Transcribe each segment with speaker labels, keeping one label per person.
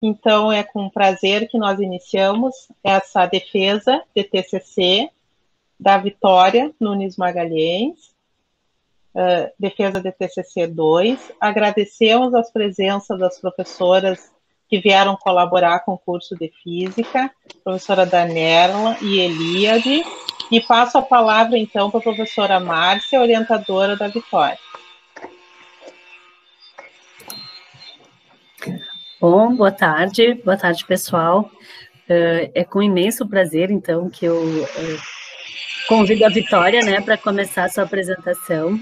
Speaker 1: Então, é com prazer que nós iniciamos essa defesa de TCC da Vitória Nunes Magalhães, defesa de TCC 2. Agradecemos as presenças das professoras que vieram colaborar com o curso de Física, professora Danerla e Eliade, e passo a palavra, então, para a professora Márcia, orientadora da Vitória.
Speaker 2: Bom, boa tarde, pessoal. É com imenso prazer, então, que eu convido a Vitória, né, para começar a sua apresentação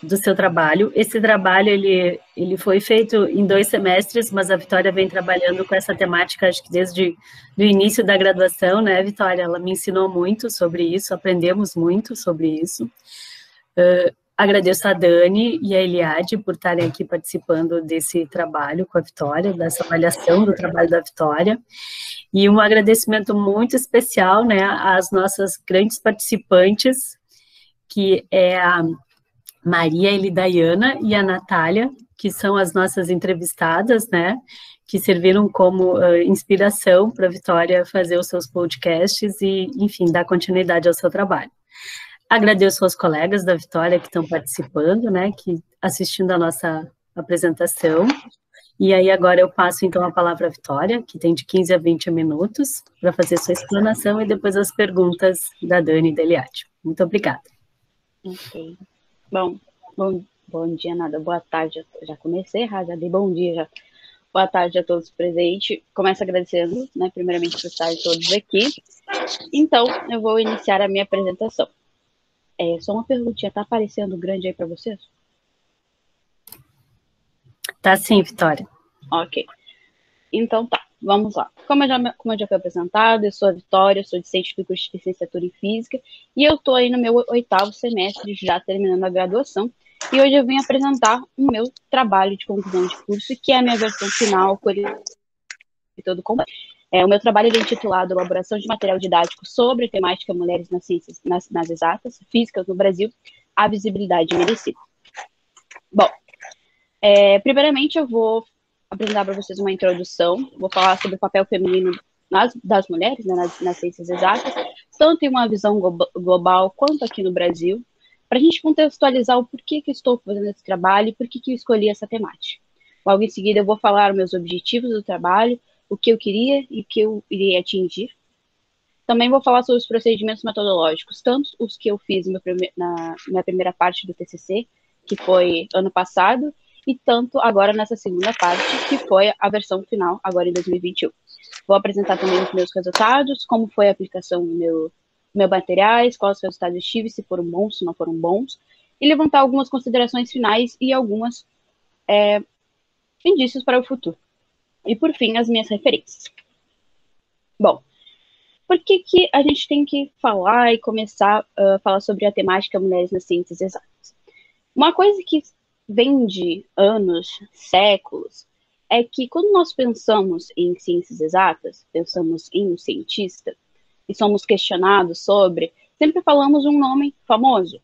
Speaker 2: do seu trabalho. Esse trabalho, ele foi feito em 2 semestres, mas a Vitória vem trabalhando com essa temática, acho que desde o início da graduação, né, Vitória? Ela me ensinou muito sobre isso, aprendemos muito sobre isso. Agradeço a Dani e a Eliade por estarem aqui participando desse trabalho com a Vitória, dessa avaliação do trabalho da Vitória. E um agradecimento muito especial, né, às nossas grandes participantes, que é a Maria Elidaiana e a Natália, que são as nossas entrevistadas, né, que serviram como inspiração para a Vitória fazer os seus podcasts e, enfim, dar continuidade ao seu trabalho. Agradeço aos colegas da Vitória que estão participando, né, que assistindo a nossa apresentação. E aí agora eu passo então a palavra à Vitória, que tem de 15 a 20 minutos, para fazer sua explanação e depois as perguntas da Dani e da Eliade. Muito obrigada.
Speaker 3: Ok. Bom dia, nada, boa tarde, já comecei, já dei bom dia, já. Boa tarde a todos presentes. Começo agradecendo, né, primeiramente por estarem todos aqui. Então, eu vou iniciar a minha apresentação. Só uma perguntinha, tá aparecendo grande aí para vocês?
Speaker 2: Tá sim, Vitória.
Speaker 3: Ok. Então tá, vamos lá. Como eu já foi apresentado, eu sou a Vitória, sou discente do curso de licenciatura em Física, e eu tô aí no meu 8º semestre, já terminando a graduação, e hoje eu vim apresentar o meu trabalho de conclusão de curso, que é a minha versão final, e todo completo. O meu trabalho é intitulado Elaboração de Material Didático sobre a Temática Mulheres nas Ciências, nas Exatas, Físicas no Brasil, a Visibilidade Merecida. Bom, primeiramente eu vou apresentar para vocês uma introdução, vou falar sobre o papel feminino das mulheres, né, nas ciências exatas, tanto em uma visão global quanto aqui no Brasil, para a gente contextualizar o porquê que eu estou fazendo esse trabalho e por que eu escolhi essa temática. Logo em seguida eu vou falar os meus objetivos do trabalho, o que eu queria e o que eu iria atingir. Também vou falar sobre os procedimentos metodológicos, tanto os que eu fiz na minha primeira parte do TCC, que foi ano passado, e tanto agora nessa segunda parte, que foi a versão final, agora em 2021. Vou apresentar também os meus resultados, como foi a aplicação do meu materiais, quais os resultados eu tive, se foram bons, se não foram bons, e levantar algumas considerações finais e algumas indícios para o futuro. E, por fim, as minhas referências. Bom, por que a gente tem que falar e começar a falar sobre a temática Mulheres nas Ciências Exatas? Uma coisa que vem de anos, séculos, é que quando nós pensamos em ciências exatas, pensamos em um cientista, e somos questionados sobre, sempre falamos um nome famoso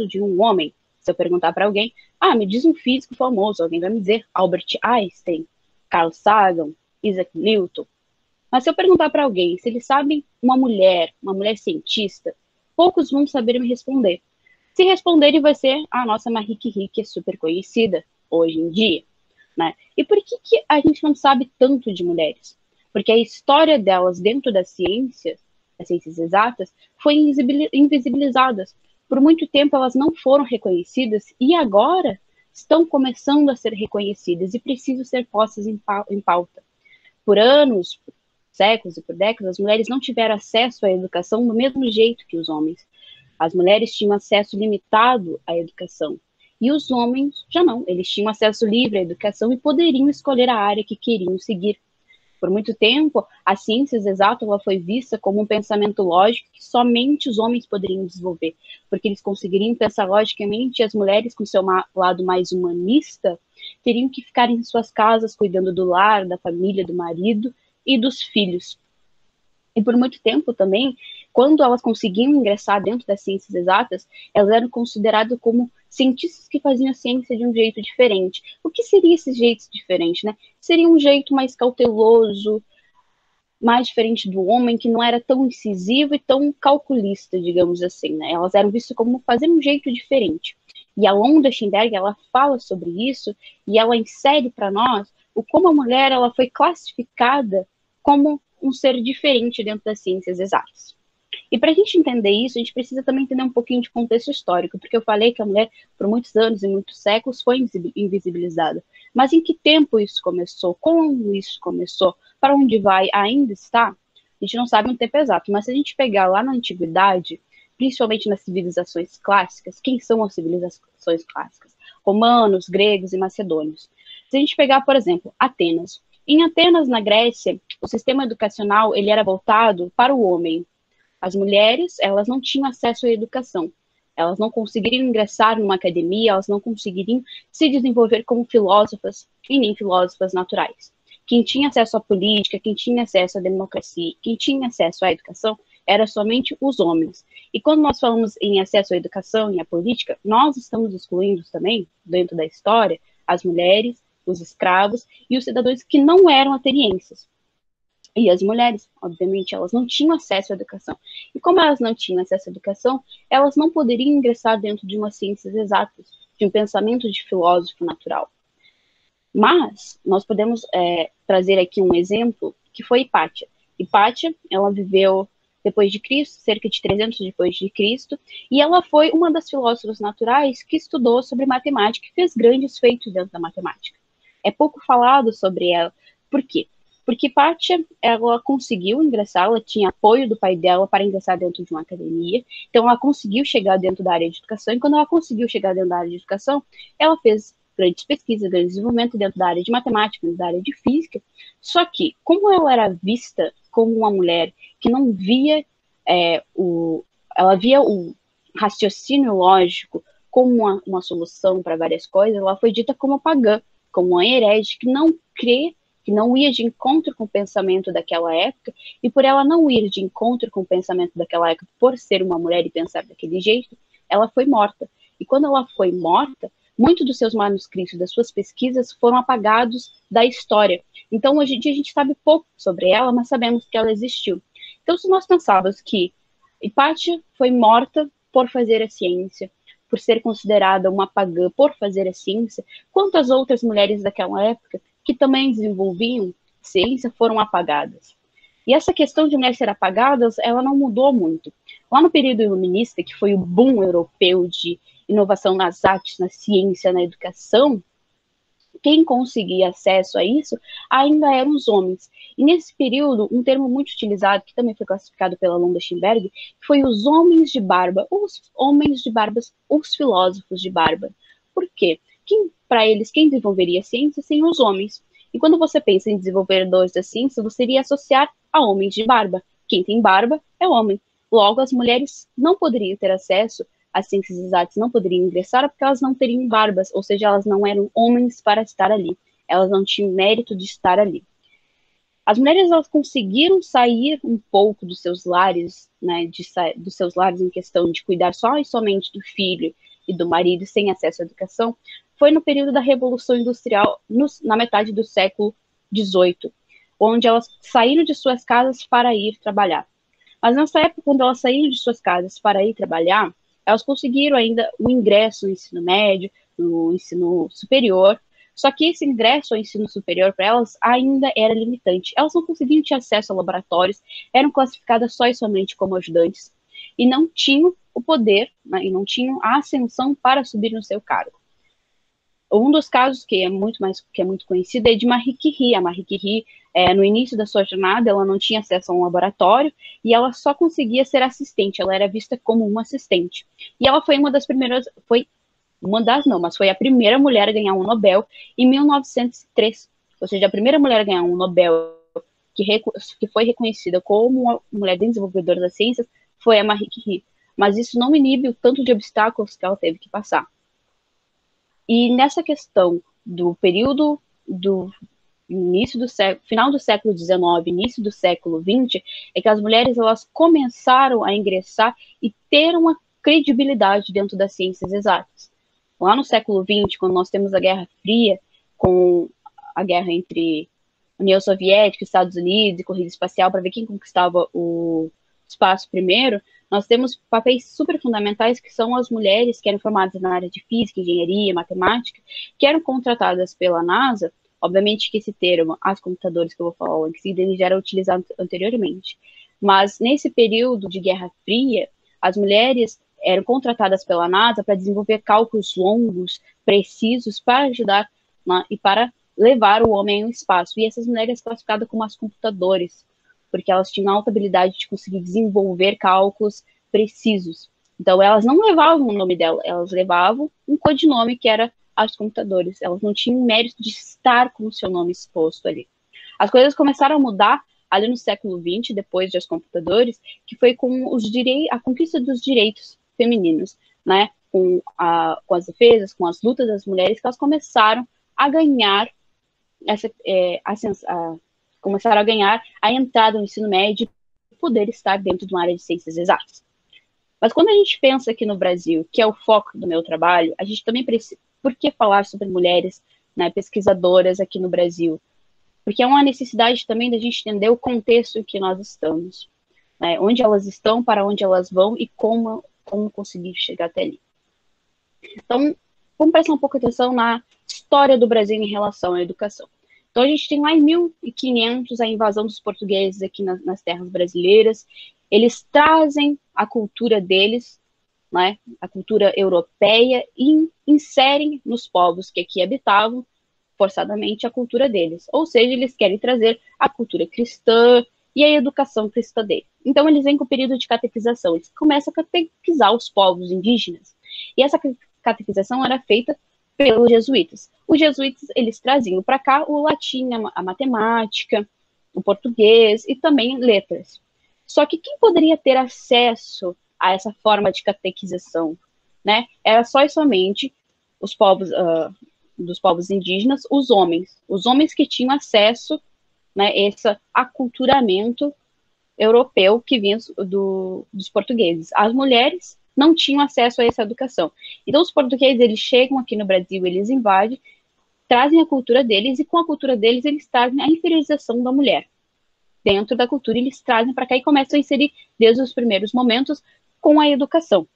Speaker 3: de um homem. Se eu perguntar para alguém, me diz um físico famoso, alguém vai me dizer Albert Einstein, Carl Sagan, Isaac Newton. Mas se eu perguntar para alguém se eles sabem uma mulher cientista, poucos vão saber me responder. Se responderem, vai ser a nossa Marie Curie, que é super conhecida hoje em dia, né? E por que a gente não sabe tanto de mulheres? Porque a história delas dentro das ciências exatas, foi invisibilizadas. Por muito tempo elas não foram reconhecidas e agora estão começando a ser reconhecidas e precisam ser postas em pauta. Por anos, por séculos e por décadas, as mulheres não tiveram acesso à educação do mesmo jeito que os homens. As mulheres tinham acesso limitado à educação. E os homens já não, eles tinham acesso livre à educação e poderiam escolher a área que queriam seguir. Por muito tempo, a ciências exatas foi vista como um pensamento lógico que somente os homens poderiam desenvolver, porque eles conseguiriam pensar logicamente e as mulheres, com seu lado mais humanista, teriam que ficar em suas casas cuidando do lar, da família, do marido e dos filhos. E por muito tempo também, quando elas conseguiam ingressar dentro das ciências exatas, elas eram consideradas como cientistas que faziam a ciência de um jeito diferente. O que seria esse jeito diferente, né? Seria um jeito mais cauteloso, mais diferente do homem, que não era tão incisivo e tão calculista, digamos assim, né? Elas eram vistas como fazer um jeito diferente. E a Londa Schimberg, ela fala sobre isso e ela insere para nós o como a mulher ela foi classificada como um ser diferente dentro das ciências exatas. E para a gente entender isso, a gente precisa também entender um pouquinho de contexto histórico, porque eu falei que a mulher, por muitos anos e muitos séculos, foi invisibilizada. Mas em que tempo isso começou? Como isso começou? Para onde vai? Ainda está? A gente não sabe um tempo exato, mas se a gente pegar lá na antiguidade, principalmente nas civilizações clássicas, quem são as civilizações clássicas? Romanos, gregos e macedônios. Se a gente pegar, por exemplo, Atenas. Em Atenas, na Grécia, o sistema educacional ele era voltado para o homem. As mulheres, elas não tinham acesso à educação. Elas não conseguiriam ingressar numa academia, elas não conseguiriam se desenvolver como filósofas e nem filósofas naturais. Quem tinha acesso à política, quem tinha acesso à democracia, quem tinha acesso à educação, era somente os homens. E quando nós falamos em acesso à educação e à política, nós estamos excluindo também, dentro da história, as mulheres, os escravos e os cidadãos que não eram atenienses. E as mulheres, obviamente, elas não tinham acesso à educação. E como elas não tinham acesso à educação, elas não poderiam ingressar dentro de umas ciências exatas, de um pensamento de filósofo natural. Mas nós podemos trazer aqui um exemplo, que foi Hipátia. Hipátia, ela viveu depois de Cristo, cerca de 300 depois de Cristo, e ela foi uma das filósofas naturais que estudou sobre matemática e fez grandes feitos dentro da matemática. É pouco falado sobre ela. Por quê? Porque Hipátia, ela conseguiu ingressar, ela tinha apoio do pai dela para ingressar dentro de uma academia, então ela conseguiu chegar dentro da área de educação, e quando ela conseguiu chegar dentro da área de educação, ela fez grandes pesquisas, grande desenvolvimento dentro da área de matemática, dentro da área de física, só que, como ela era vista como uma mulher que não via ela via o raciocínio lógico como uma solução para várias coisas, ela foi dita como pagã, como uma herege que não crê, que não ia de encontro com o pensamento daquela época, e por ela não ir de encontro com o pensamento daquela época, por ser uma mulher e pensar daquele jeito, ela foi morta. E quando ela foi morta, muitos dos seus manuscritos, das suas pesquisas, foram apagados da história. Então, hoje em dia, a gente sabe pouco sobre ela, mas sabemos que ela existiu. Então, se nós pensarmos que Hipátia foi morta por fazer a ciência, por ser considerada uma pagã por fazer a ciência, quantas outras mulheres daquela época que também desenvolviam ciência foram apagadas? E essa questão de mulheres ser apagadas, ela não mudou muito. Lá no período iluminista, que foi o boom europeu de inovação nas artes, na ciência, na educação, quem conseguia acesso a isso ainda eram os homens. E nesse período, um termo muito utilizado, que também foi classificado pela Londa Schimberg, foi os homens de barba, os homens de barbas, os filósofos de barba. Por quê? Para eles, quem desenvolveria a ciência seriam os homens. E quando você pensa em desenvolvedores da ciência, você iria associar a homens de barba. Quem tem barba é homem. Logo, as mulheres não poderiam ter acesso às ciências exatas, não poderiam ingressar porque elas não teriam barbas, ou seja, elas não eram homens para estar ali. Elas não tinham mérito de estar ali. As mulheres, elas conseguiram sair um pouco dos seus lares, né, dos seus lares em questão de cuidar só e somente do filho e do marido sem acesso à educação, foi no período da Revolução Industrial, na metade do século XVIII, onde elas saíram de suas casas para ir trabalhar. Mas nessa época, quando elas saíram de suas casas para ir trabalhar, elas conseguiram ainda o ingresso no ensino médio, no ensino superior, só que esse ingresso ao ensino superior para elas ainda era limitante. Elas não conseguiam ter acesso a laboratórios, eram classificadas só e somente como ajudantes, e não tinham o poder, né, e não tinham a ascensão para subir no seu cargo. Um dos casos que é muito conhecido é de Marie Curie. A Marie Curie, no início da sua jornada, ela não tinha acesso a um laboratório e ela só conseguia ser assistente, ela era vista como uma assistente. E ela foi mas foi a primeira mulher a ganhar um Nobel em 1903. Ou seja, a primeira mulher a ganhar um Nobel que foi reconhecida como uma mulher desenvolvedora das ciências foi a Marie Curie. Mas isso não inibe o tanto de obstáculos que ela teve que passar. E nessa questão do período do final do século XIX, início do século XX, é que as mulheres elas começaram a ingressar e ter uma credibilidade dentro das ciências exatas. Lá no século XX, quando nós temos a Guerra Fria, com a guerra entre União Soviética, Estados Unidos e corrida espacial para ver quem conquistava o espaço primeiro, nós temos papéis super fundamentais que são as mulheres que eram formadas na área de física, engenharia, matemática, que eram contratadas pela NASA. Obviamente que esse termo, as computadores que eu vou falar antes, ele já era utilizado anteriormente. Mas nesse período de Guerra Fria, as mulheres eram contratadas pela NASA para desenvolver cálculos longos, precisos, para ajudar e para levar o homem ao espaço. E essas mulheres classificadas como as computadores, porque elas tinham alta habilidade de conseguir desenvolver cálculos precisos. Então, elas não levavam o nome dela, elas levavam um codinome que era as computadores. Elas não tinham mérito de estar com o seu nome exposto ali. As coisas começaram a mudar ali no século XX, depois dos computadores, que foi com a conquista dos direitos femininos, né? Com as defesas, com as lutas das mulheres, que elas começaram a ganhar começaram a ganhar a entrada no ensino médio e poder estar dentro de uma área de ciências exatas. Mas quando a gente pensa aqui no Brasil, que é o foco do meu trabalho, a gente também precisa... Por que falar sobre mulheres, né, pesquisadoras aqui no Brasil? Porque é uma necessidade também da gente entender o contexto em que nós estamos, né, onde elas estão, para onde elas vão e como conseguir chegar até ali. Então, vamos prestar um pouco de atenção na história do Brasil em relação à educação. Então, a gente tem lá em 1500 a invasão dos portugueses aqui nas terras brasileiras. Eles trazem a cultura deles, né, a cultura europeia, e inserem nos povos que aqui habitavam, forçadamente, a cultura deles. Ou seja, eles querem trazer a cultura cristã e a educação cristã deles. Então, eles vêm com o período de catequização. Eles começam a catequizar os povos indígenas. E essa catequização era feita pelos jesuítas. Os jesuítas, eles traziam para cá o latim, a matemática, o português e também letras. Só que quem poderia ter acesso a essa forma de catequização, né? Era só e somente os povos, dos povos indígenas, os homens que tinham acesso, né, esse aculturamento europeu que vinha dos portugueses. As mulheres não tinham acesso a essa educação. Então, os portugueses, eles chegam aqui no Brasil, eles invadem, trazem a cultura deles, e com a cultura deles, eles trazem a inferiorização da mulher. Dentro da cultura, eles trazem para cá e começam a inserir, desde os primeiros momentos, com a educação.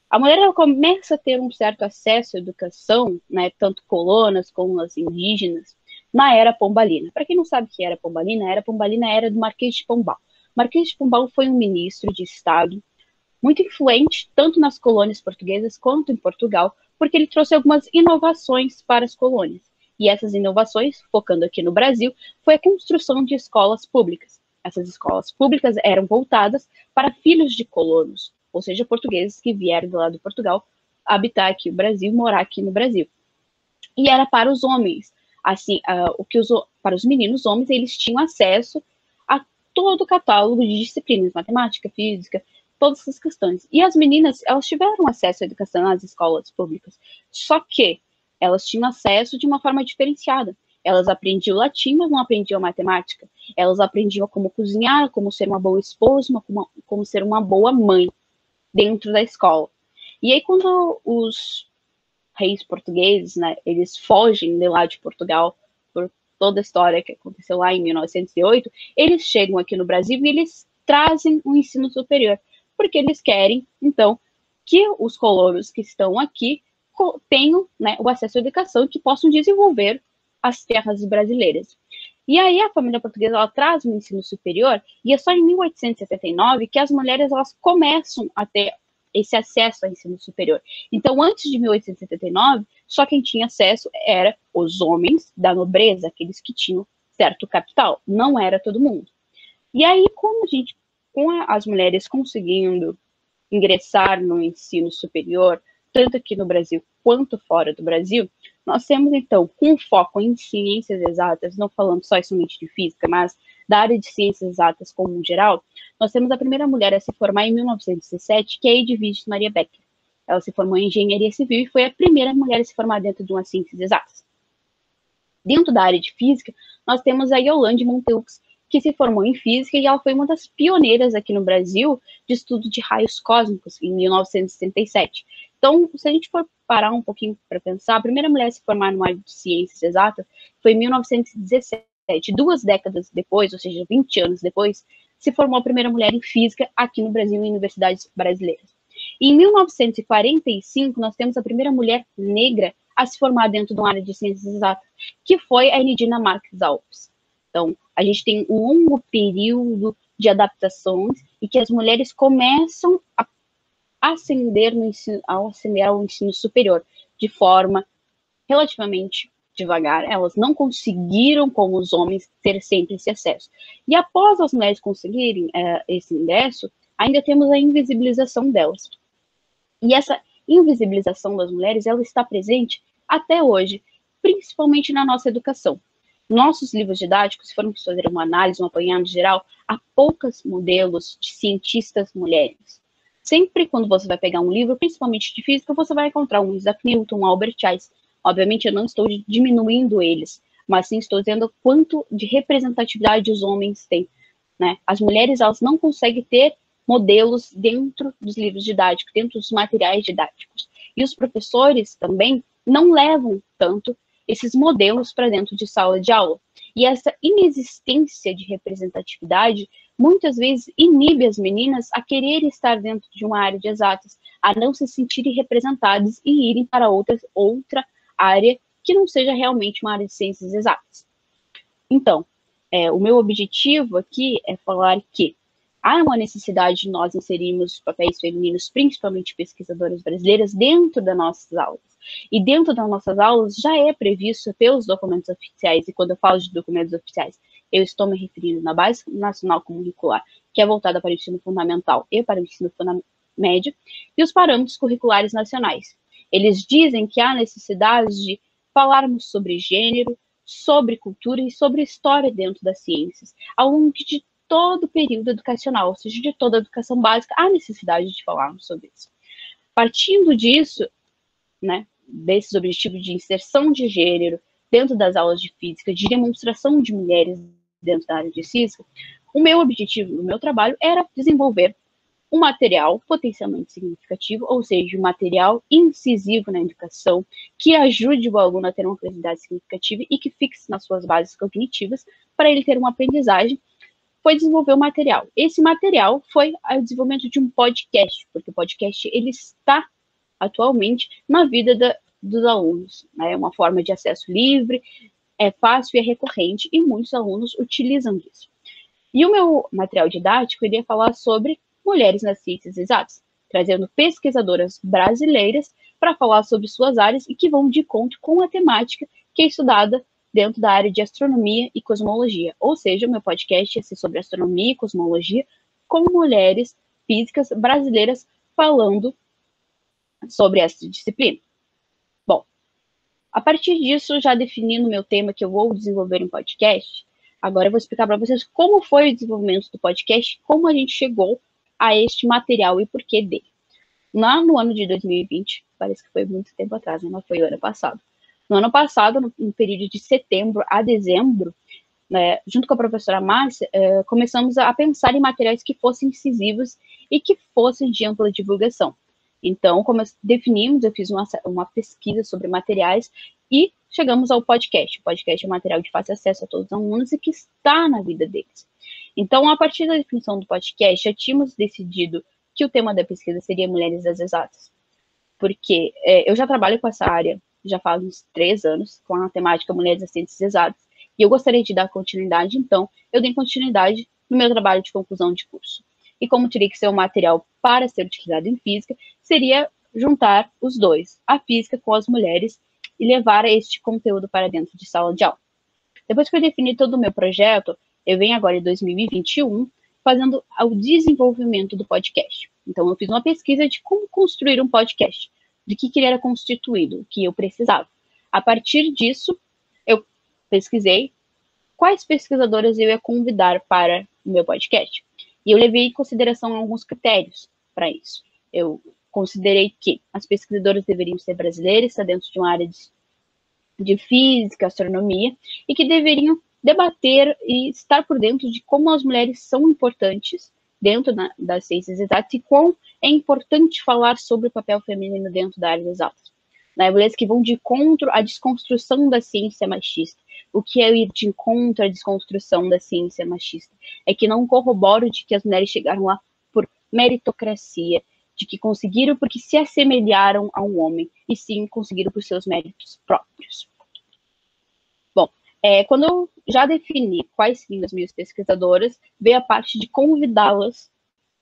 Speaker 3: A mulher, ela começa a ter um certo acesso à educação, né, tanto colonas como as indígenas, na Era Pombalina. Para quem não sabe o que era Pombalina, a Era Pombalina era do Marquês de Pombal. O Marquês de Pombal foi um ministro de Estado muito influente, tanto nas colônias portuguesas quanto em Portugal, porque ele trouxe algumas inovações para as colônias. E essas inovações, focando aqui no Brasil, foi a construção de escolas públicas. Essas escolas públicas eram voltadas para filhos de colonos, ou seja, portugueses que vieram do lado de Portugal habitar aqui o Brasil, morar aqui no Brasil. E era para os homens, assim, para os meninos homens, eles tinham acesso a todo o catálogo de disciplinas, matemática, física, todas essas questões. E as meninas, elas tiveram acesso à educação nas escolas públicas, só que elas tinham acesso de uma forma diferenciada. Elas aprendiam latim, mas não aprendiam matemática. Elas aprendiam como cozinhar, como ser uma boa esposa, como ser uma boa mãe dentro da escola. E aí, quando os reis portugueses, né, eles fogem de lá de Portugal, por toda a história que aconteceu lá em 1908, eles chegam aqui no Brasil e eles trazem um ensino superior, porque eles querem, então, que os colonos que estão aqui tenham, né, o acesso à educação, que possam desenvolver as terras brasileiras. E aí a família portuguesa, ela traz um ensino superior, e é só em 1879 que as mulheres, elas começam a ter esse acesso ao ensino superior. Então, antes de 1879, só quem tinha acesso era os homens da nobreza, aqueles que tinham certo capital, não era todo mundo. E aí, com as mulheres conseguindo ingressar no ensino superior, tanto aqui no Brasil quanto fora do Brasil, nós temos, então, com foco em ciências exatas, não falando só e somente de física, mas da área de ciências exatas como um geral, nós temos a primeira mulher a se formar em 1917, que é a Edvige Maria Becker. Ela se formou em engenharia civil e foi a primeira mulher a se formar dentro de uma ciências exatas. Dentro da área de física, nós temos a Yolande Monteux, que se formou em física, e ela foi uma das pioneiras aqui no Brasil de estudo de raios cósmicos, em 1977. Então, se a gente for parar um pouquinho para pensar, a primeira mulher a se formar numa área de ciências exatas foi em 1917. 2 décadas depois, ou seja, 20 anos depois, se formou a primeira mulher em física aqui no Brasil, em universidades brasileiras. E em 1945, nós temos a primeira mulher negra a se formar dentro de uma área de ciências exatas, que foi a Enidina Marques Alves. Então, a gente tem um longo período de adaptações e que as mulheres começam a ascender ao ensino superior de forma relativamente devagar. Elas não conseguiram, como os homens, ter sempre esse acesso. E após as mulheres conseguirem esse ingresso, ainda temos a invisibilização delas. E essa invisibilização das mulheres, ela está presente até hoje, principalmente na nossa educação. Nossos livros didáticos, se formos fazer uma análise, um apanhado geral, há poucos modelos de cientistas mulheres. Sempre quando você vai pegar um livro, principalmente de física, você vai encontrar um Isaac Newton, um Albert Einstein. Obviamente, eu não estou diminuindo eles, mas sim estou dizendo quanto de representatividade os homens têm, né? As mulheres, elas não conseguem ter modelos dentro dos livros didáticos, dentro dos materiais didáticos. E os professores também não levam tanto esses modelos para dentro de sala de aula. E essa inexistência de representatividade muitas vezes inibe as meninas a querer estar dentro de uma área de exatas, a não se sentirem representadas e irem para outra área que não seja realmente uma área de ciências exatas. Então, o meu objetivo aqui é falar que há uma necessidade de nós inserirmos papéis femininos, principalmente pesquisadoras brasileiras, dentro das nossas aulas. E dentro das nossas aulas já é previsto pelos documentos oficiais, e quando eu falo de documentos oficiais, eu estou me referindo na Base Nacional Curricular, que é voltada para o ensino fundamental e para o ensino médio, e os parâmetros curriculares nacionais. Eles dizem que há necessidade de falarmos sobre gênero, sobre cultura e sobre história dentro das ciências, ao longo de todo o período educacional, ou seja, de toda a educação básica, há necessidade de falarmos sobre isso. Partindo disso, né, desses objetivos de inserção de gênero dentro das aulas de física, de demonstração de mulheres dentro da área de física, o meu objetivo no meu trabalho era desenvolver um material potencialmente significativo, ou seja, um material incisivo na educação, que ajude o aluno a ter uma curiosidade significativa e que fixe nas suas bases cognitivas para ele ter uma aprendizagem. Foi desenvolver o material. Esse material foi o desenvolvimento de um podcast, porque o podcast ele está atualmente na vida dos alunos. Né? É uma forma de acesso livre, é fácil e é recorrente, e muitos alunos utilizam disso. E o meu material didático iria falar sobre mulheres nas ciências exatas, trazendo pesquisadoras brasileiras para falar sobre suas áreas e que vão de encontro com a temática que é estudada dentro da área de astronomia e cosmologia. Ou seja, o meu podcast ia ser sobre astronomia e cosmologia com mulheres físicas brasileiras falando sobre essa disciplina. Bom, a partir disso, já definindo o meu tema que eu vou desenvolver em podcast, agora eu vou explicar para vocês como foi o desenvolvimento do podcast, como a gente chegou a este material e porquê dele. Lá no ano de 2020, parece que foi muito tempo atrás, né? Mas foi o ano passado. No ano passado, no período de setembro a dezembro, né, junto com a professora Márcia, começamos a pensar em materiais que fossem incisivos e que fossem de ampla divulgação. Então, como definimos, eu fiz uma pesquisa sobre materiais e chegamos ao podcast. O podcast é um material de fácil acesso a todos os alunos e que está na vida deles. Então, a partir da definição do podcast, já tínhamos decidido que o tema da pesquisa seria Mulheres das Exatas. Porque eu já trabalho com essa área já faz uns 3 anos, com a temática Mulheres das Ciências Exatas, e eu gostaria de dar continuidade, então, eu dei continuidade no meu trabalho de conclusão de curso. E como teria que ser um material para ser utilizado em física, seria juntar os dois, a física com as mulheres, e levar este conteúdo para dentro de sala de aula. Depois que eu defini todo o meu projeto, eu venho agora em 2021 fazendo o desenvolvimento do podcast. Então, eu fiz uma pesquisa de como construir um podcast, de que ele era constituído, o que eu precisava. A partir disso, eu pesquisei quais pesquisadoras eu ia convidar para o meu podcast. E eu levei em consideração alguns critérios para isso. Eu considerei que as pesquisadoras deveriam ser brasileiras, estar dentro de uma área de física, astronomia, e que deveriam debater e estar por dentro de como as mulheres são importantes dentro das ciências exatas e quão é importante falar sobre o papel feminino dentro da área das exatas. Mulheres que vão de encontro à desconstrução da ciência machista. O que é ir de encontro à desconstrução da ciência machista? É que não corroboro de que as mulheres chegaram lá por meritocracia, de que conseguiram porque se assemelharam a um homem, e sim conseguiram por seus méritos próprios. Bom, quando eu já defini quais seriam as minhas pesquisadoras, veio a parte de convidá-las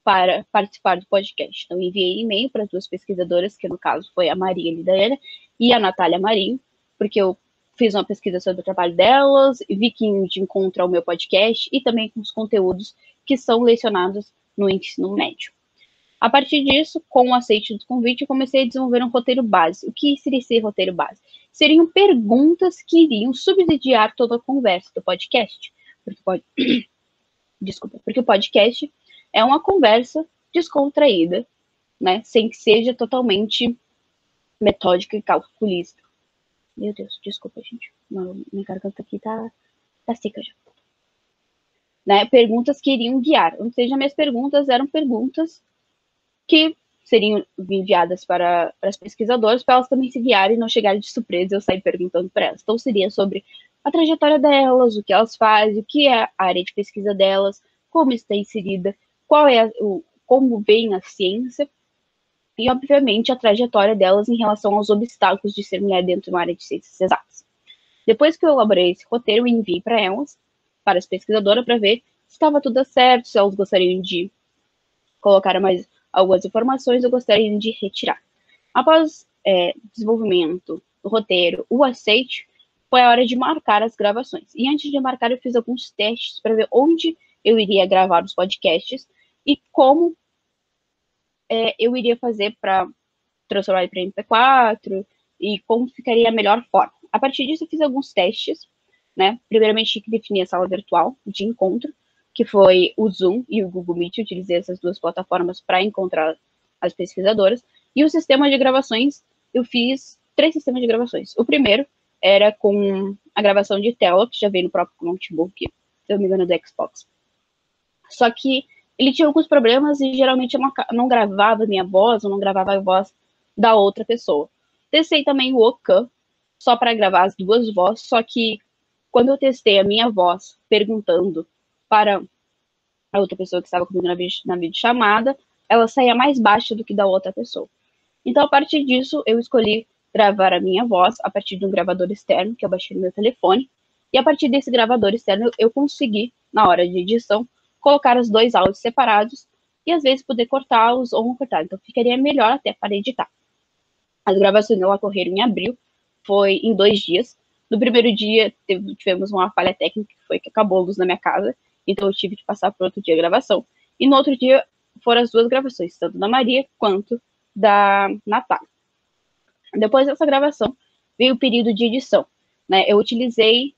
Speaker 3: para participar do podcast. Então, enviei e-mail para as duas pesquisadoras, que no caso foi a Maria Lidaena e a Natália Marinho, porque eu fiz uma pesquisa sobre o trabalho delas, vi que iam de encontro ao meu podcast e também com os conteúdos que são lecionados no ensino médio. A partir disso, com o aceite do convite, eu comecei a desenvolver um roteiro base. O que seria esse roteiro base? Seriam perguntas que iriam subsidiar toda a conversa do podcast. Porque o podcast é uma conversa descontraída, né? Sem que seja totalmente metódica e calculista. Meu Deus, desculpa, gente. Minha garganta aqui tá seca já. Perguntas que iriam guiar. Ou seja, minhas perguntas eram perguntas que seriam enviadas para as pesquisadoras, para elas também se guiarem e não chegarem de surpresa e eu sair perguntando para elas. Então, seria sobre a trajetória delas, o que elas fazem, o que é a área de pesquisa delas, como está inserida, como vem a ciência e, obviamente, a trajetória delas em relação aos obstáculos de ser mulher dentro de uma área de ciências exatas. Depois que eu elaborei esse roteiro, eu enviei para elas, para as pesquisadoras, para ver se estava tudo certo, se elas gostariam de colocar mais algumas informações, eu gostaria de retirar. Após desenvolvimento do roteiro, o aceite, foi a hora de marcar as gravações. E antes de marcar, eu fiz alguns testes para ver onde eu iria gravar os podcasts e como eu iria fazer para transformar para MP4 e como ficaria a melhor forma. A partir disso, eu fiz alguns testes, Primeiramente, que definir a sala virtual de encontro, que foi o Zoom e o Google Meet. Eu utilizei essas duas plataformas para encontrar as pesquisadoras. E o sistema de gravações, eu fiz 3 sistemas de gravações. O primeiro era com a gravação de tela, que já veio no próprio notebook, se eu não me engano, do Xbox. Só que ele tinha alguns problemas e geralmente eu não gravava minha voz, ou não gravava a voz da outra pessoa. Testei também o Ocam, só para gravar as duas vozes, só que quando eu testei a minha voz perguntando para a outra pessoa que estava comigo na videochamada, ela saía mais baixa do que da outra pessoa. Então, a partir disso, eu escolhi gravar a minha voz a partir de um gravador externo, que eu baixei no meu telefone, e a partir desse gravador externo, eu consegui, na hora de edição, colocar os 2 áudios separados e, às vezes, poder cortá-los ou não cortar. Então, ficaria melhor até para editar. As gravações ocorreram em abril, foi em 2 dias. No primeiro dia, tivemos uma falha técnica, que foi que acabou a luz na minha casa, então eu tive que passar para outro dia a gravação. E no outro dia foram as 2 gravações, tanto da Maria quanto da Natália. Depois dessa gravação, veio o período de edição. Eu utilizei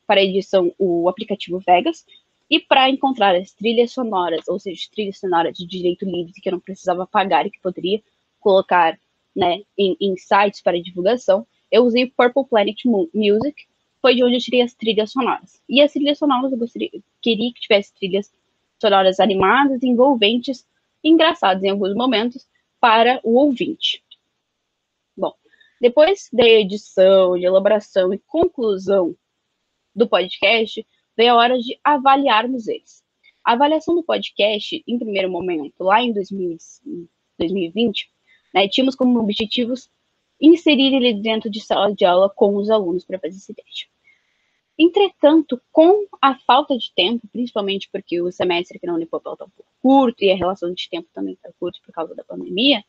Speaker 3: para edição o aplicativo Vegas, e para encontrar as trilhas sonoras, ou seja, trilhas sonoras de direito livre que eu não precisava pagar e que poderia colocar em sites para divulgação, eu usei o Purple Planet Music, foi de onde eu tirei as trilhas sonoras. E as trilhas sonoras eu queria que tivesse trilhas sonoras animadas, envolventes, engraçadas em alguns momentos, para o ouvinte. Bom, depois da edição, de elaboração e conclusão do podcast, veio a hora de avaliarmos eles. A avaliação do podcast, em primeiro momento, lá em 2020, tínhamos como objetivos inserir ele dentro de sala de aula com os alunos para fazer esse teste. Entretanto, com a falta de tempo, principalmente porque o semestre aqui na Unipopel está um pouco curto e a relação de tempo também está curta por causa da pandemia,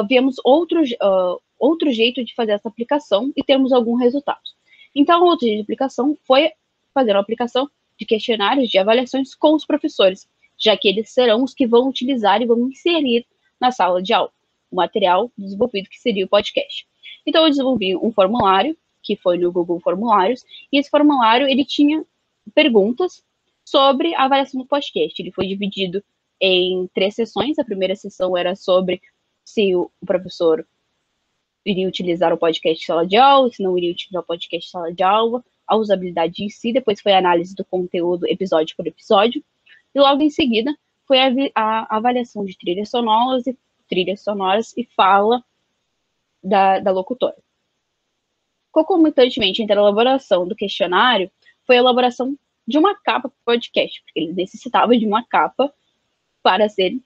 Speaker 3: viemos outro jeito de fazer essa aplicação e temos alguns resultados. Então, outro jeito de aplicação foi fazer uma aplicação de questionários de avaliações com os professores, já que eles serão os que vão utilizar e vão inserir na sala de aula o material desenvolvido, que seria o podcast. Então, eu desenvolvi um formulário, que foi no Google Formulários, e esse formulário, ele tinha perguntas sobre a avaliação do podcast. Ele foi dividido em 3 sessões. A primeira sessão era sobre se o professor iria utilizar o podcast em sala de aula, se não iria utilizar o podcast em sala de aula, a usabilidade em si. Depois foi a análise do conteúdo episódio por episódio. E logo em seguida foi a avaliação de trilhas sonoras e fala da locutora. Concomitantemente entre a elaboração do questionário, foi a elaboração de uma capa para o podcast, porque ele necessitava de uma capa para ser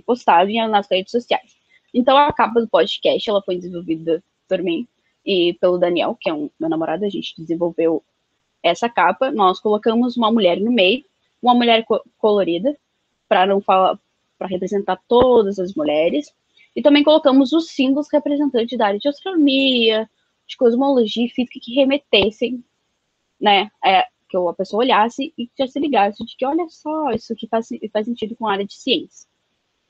Speaker 3: postado nas redes sociais. Então, a capa do podcast ela foi desenvolvida por mim e pelo Daniel, que é meu namorado. A gente desenvolveu essa capa. Nós colocamos uma mulher no meio, uma mulher colorida, para representar todas as mulheres. E também colocamos os símbolos representantes da área de astronomia, de cosmologia e física que remetessem, né, que a pessoa olhasse e já se ligasse de que, olha só, isso aqui faz sentido com a área de ciência.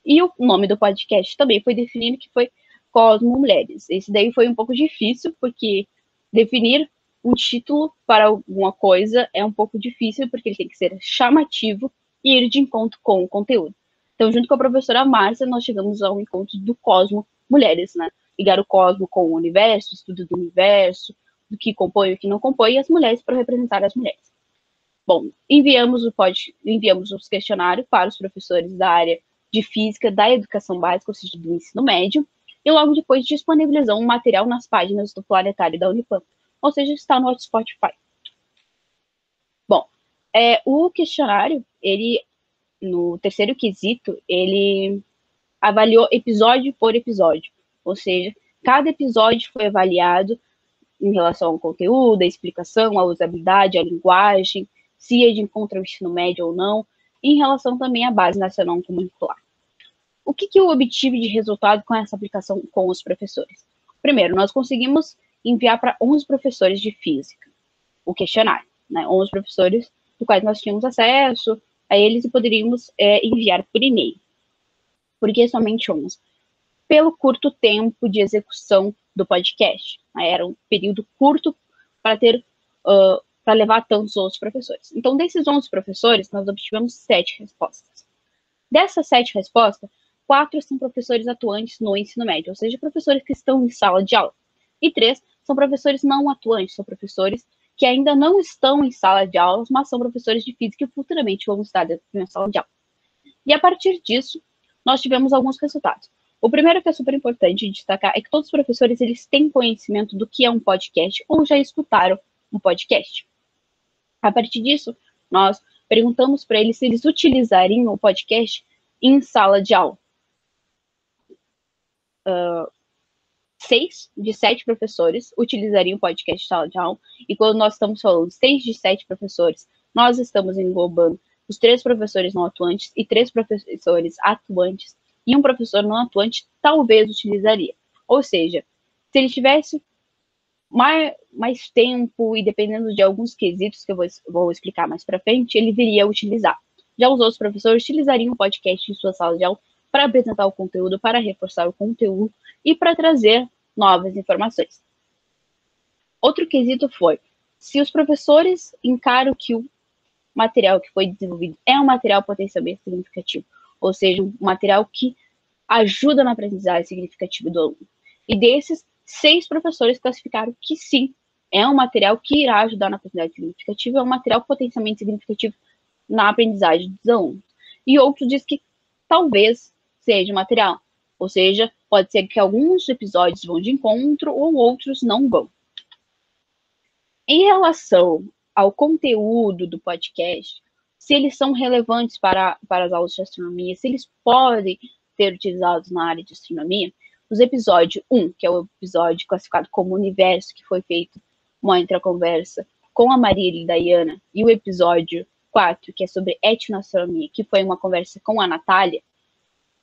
Speaker 3: E o nome do podcast também foi definido, que foi Cosmo Mulheres. Esse daí foi um pouco difícil, porque definir um título para alguma coisa é um pouco difícil, porque ele tem que ser chamativo e ir de encontro com o conteúdo. Então, junto com a professora Márcia, nós chegamos ao encontro do Cosmo Mulheres, né? Ligar o cosmo com o universo, estudo do universo, do que compõe e o que não compõe, e as mulheres para representar as mulheres. Bom, enviamos os questionários para os professores da área de física, da educação básica, ou seja, do ensino médio, e logo depois disponibilizamos um material nas páginas do Planetário da Unipampa, ou seja, está no Spotify. Bom, o questionário, no terceiro quesito, ele avaliou episódio por episódio, ou seja, cada episódio foi avaliado em relação ao conteúdo, a explicação, a usabilidade, a linguagem, se é de encontro ao ensino médio ou não, e em relação também à Base Nacional Curricular. O que eu obtive de resultado com essa aplicação com os professores? Primeiro, nós conseguimos enviar para 11 professores de física o questionário, né? 11 professores do quais nós tínhamos acesso a eles e poderíamos enviar por e-mail. Por que somente 11? Pelo curto tempo de execução do podcast. Era um período curto para levar tantos outros professores. Então, desses 11 professores, nós obtivemos 7 respostas. Dessas 7 respostas, 4 são professores atuantes no ensino médio, ou seja, professores que estão em sala de aula. E 3 são professores não atuantes, são professores que ainda não estão em sala de aulas, mas são professores de física que futuramente vão estar dentro de uma sala de aula. E a partir disso, nós tivemos alguns resultados. O primeiro que é super importante de destacar é que todos os professores eles têm conhecimento do que é um podcast ou já escutaram um podcast. A partir disso, nós perguntamos para eles se eles utilizariam o podcast em sala de aula. 6 de 7 professores utilizariam o podcast em sala de aula, e quando nós estamos falando 6 de 7 professores, nós estamos englobando os 3 professores não atuantes e 3 professores atuantes, e um professor não atuante talvez utilizaria. Ou seja, se ele tivesse mais tempo e dependendo de alguns quesitos que eu vou explicar mais para frente, ele viria a utilizar. Já os outros professores utilizariam o podcast em sua sala de aula para apresentar o conteúdo, para reforçar o conteúdo e para trazer novas informações. Outro quesito foi se os professores encaram que o material que foi desenvolvido é um material potencialmente significativo, ou seja, um material que ajuda na aprendizagem significativa do aluno. E desses, 6 professores classificaram que sim, é um material que irá ajudar na aprendizagem significativa, é um material potencialmente significativo na aprendizagem dos alunos. E outros dizem que talvez seja material, ou seja, pode ser que alguns episódios vão de encontro ou outros não vão. Em relação ao conteúdo do podcast, se eles são relevantes para as aulas de astronomia, se eles podem ser utilizados na área de astronomia, os episódios 1, que é o episódio classificado como Universo, que foi feito uma conversa com a Marília e Dayana, e o episódio 4, que é sobre etnoastronomia, que foi uma conversa com a Natália,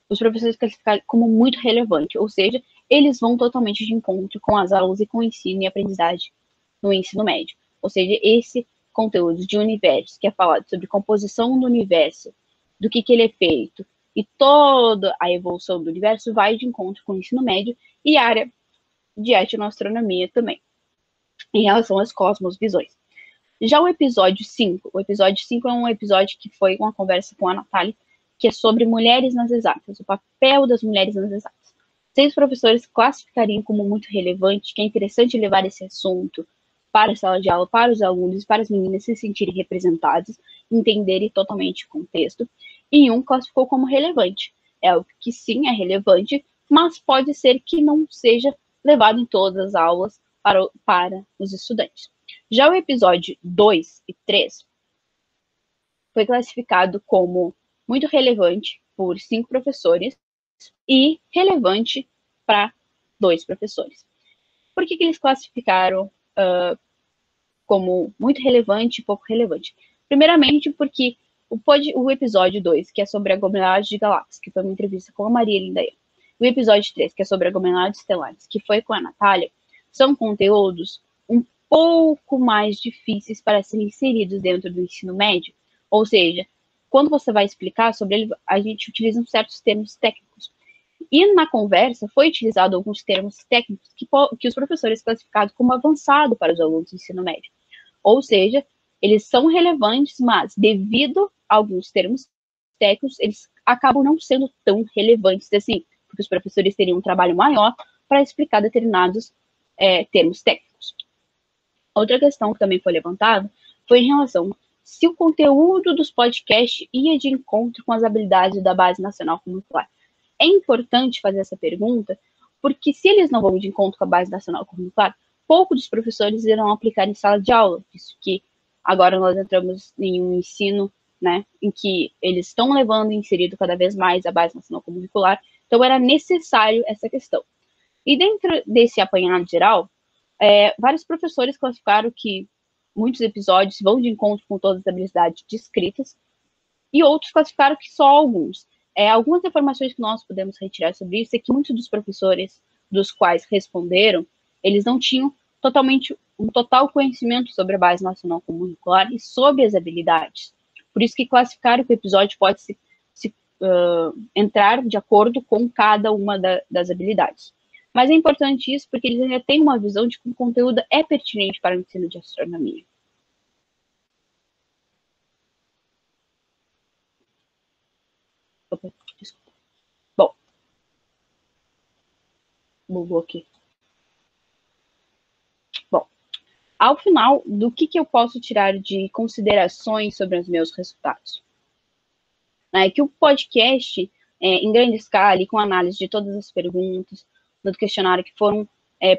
Speaker 3: os professores classificaram como muito relevante, ou seja, eles vão totalmente de encontro com as aulas e com o ensino e aprendizagem no ensino médio. Ou seja, esse conteúdo de universo, que é falado sobre composição do universo, do que ele é feito, e toda a evolução do universo vai de encontro com o ensino médio e a área de etnoastronomia também, em relação às cosmosvisões. Já o episódio 5 é um episódio que foi uma conversa com a Natália, que é sobre mulheres nas exatas, o papel das mulheres nas exatas. 6 professores classificariam como muito relevante, que é interessante levar esse assunto para a sala de aula, para os alunos, para as meninas se sentirem representadas, entenderem totalmente o contexto, e um classificou como relevante. É algo que sim é relevante, mas pode ser que não seja levado em todas as aulas para os estudantes. Já o episódio 2 e 3 foi classificado como muito relevante por 5 professores e relevante para 2 professores. Por que eles classificaram como muito relevante e pouco relevante? Primeiramente, porque o episódio 2, que é sobre aglomerados de galáxias, que foi uma entrevista com a Maria Lindaia, o episódio 3, que é sobre aglomerados estelares, que foi com a Natália, são conteúdos um pouco mais difíceis para serem inseridos dentro do ensino médio. Ou seja, quando você vai explicar sobre ele, a gente utiliza certos termos técnicos. E na conversa foi utilizado alguns termos técnicos que os professores classificaram como avançado para os alunos do ensino médio. Ou seja, eles são relevantes, mas devido a alguns termos técnicos, eles acabam não sendo tão relevantes assim, porque os professores teriam um trabalho maior para explicar determinados termos técnicos. Outra questão que também foi levantada foi em relação se o conteúdo dos podcasts ia de encontro com as habilidades da Base Nacional Curricular. É importante fazer essa pergunta, porque se eles não vão de encontro com a Base Nacional Curricular, poucos dos professores irão aplicar em sala de aula, visto que agora nós entramos em um ensino, né, em que eles estão levando inserido cada vez mais a Base Nacional Curricular, então era necessário essa questão. E dentro desse apanhado geral, vários professores classificaram que muitos episódios vão de encontro com todas as habilidades descritas, e outros classificaram que só alguns. Algumas informações que nós podemos retirar sobre isso é que muitos dos professores dos quais responderam, eles não tinham um total conhecimento sobre a Base Nacional Curricular e sobre as habilidades. Por isso que classificaram que o episódio pode entrar de acordo com cada uma das habilidades. Mas é importante isso porque eles ainda têm uma visão de que o conteúdo é pertinente para o ensino de astronomia. Opa, desculpa. Bom, bugou aqui. Bom, ao final, do que eu posso tirar de considerações sobre os meus resultados? É que o podcast, em grande escala, e com análise de todas as perguntas do questionário, que foram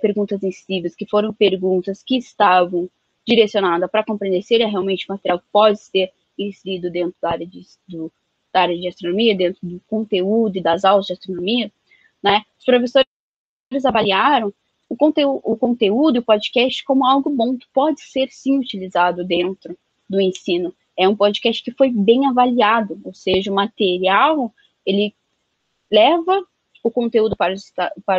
Speaker 3: perguntas incisivas, que foram perguntas que estavam direcionadas para compreender se ele é realmente um material que pode ser inserido dentro da área de astronomia, dentro do conteúdo e das aulas de astronomia, né? Os professores avaliaram o conteúdo e o podcast como algo bom, que pode ser sim utilizado dentro do ensino. É um podcast que foi bem avaliado, ou seja, o material, ele leva o conteúdo para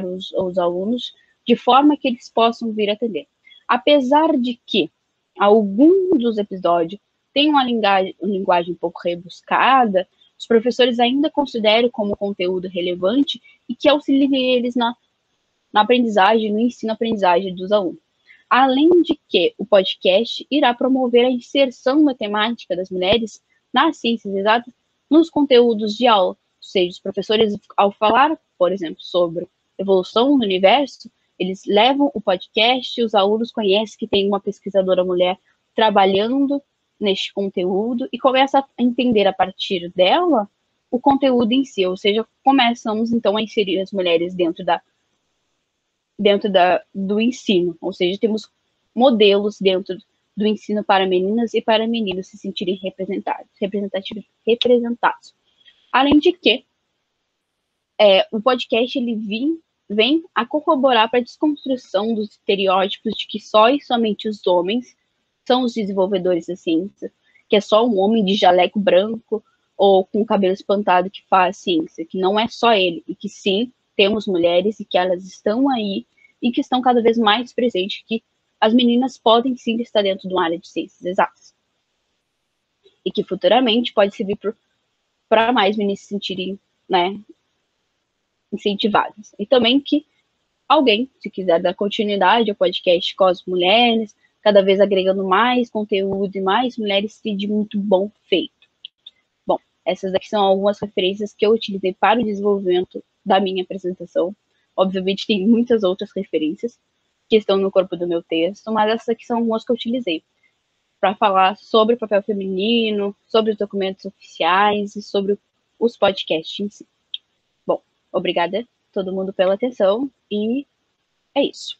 Speaker 3: os alunos de forma que eles possam vir atender. Apesar de que alguns dos episódios têm uma linguagem um pouco rebuscada, os professores ainda consideram como conteúdo relevante e que auxilia eles na aprendizagem, no ensino-aprendizagem dos alunos. Além de que o podcast irá promover a inserção matemática das mulheres nas ciências exatas nos conteúdos de aula. Ou seja, os professores, ao falar, por exemplo, sobre evolução do universo, eles levam o podcast e os alunos conhecem que tem uma pesquisadora mulher trabalhando neste conteúdo e começam a entender a partir dela o conteúdo em si. Ou seja, começamos então a inserir as mulheres dentro do ensino, ou seja, temos modelos dentro do ensino para meninas e para meninos se sentirem representados. Além de que o podcast ele vem a corroborar para a desconstrução dos estereótipos de que só e somente os homens são os desenvolvedores da ciência, que é só um homem de jaleco branco ou com cabelo espantado que faz ciência, que não é só ele, e que sim, temos mulheres e que elas estão aí e que estão cada vez mais presentes, que as meninas podem sim estar dentro de uma área de ciências exatas. E que futuramente pode servir para mais meninas se sentirem, né, incentivadas. E também que alguém, se quiser dar continuidade ao podcast Cos Mulheres, cada vez agregando mais conteúdo e mais mulheres, seria de muito bom feito. Bom, essas aqui são algumas referências que eu utilizei para o desenvolvimento da minha apresentação. Obviamente tem muitas outras referências, que estão no corpo do meu texto, mas essas aqui são algumas que eu utilizei para falar sobre o papel feminino, sobre os documentos oficiais e sobre os podcasts em si. Bom, obrigada a todo mundo pela atenção e é isso.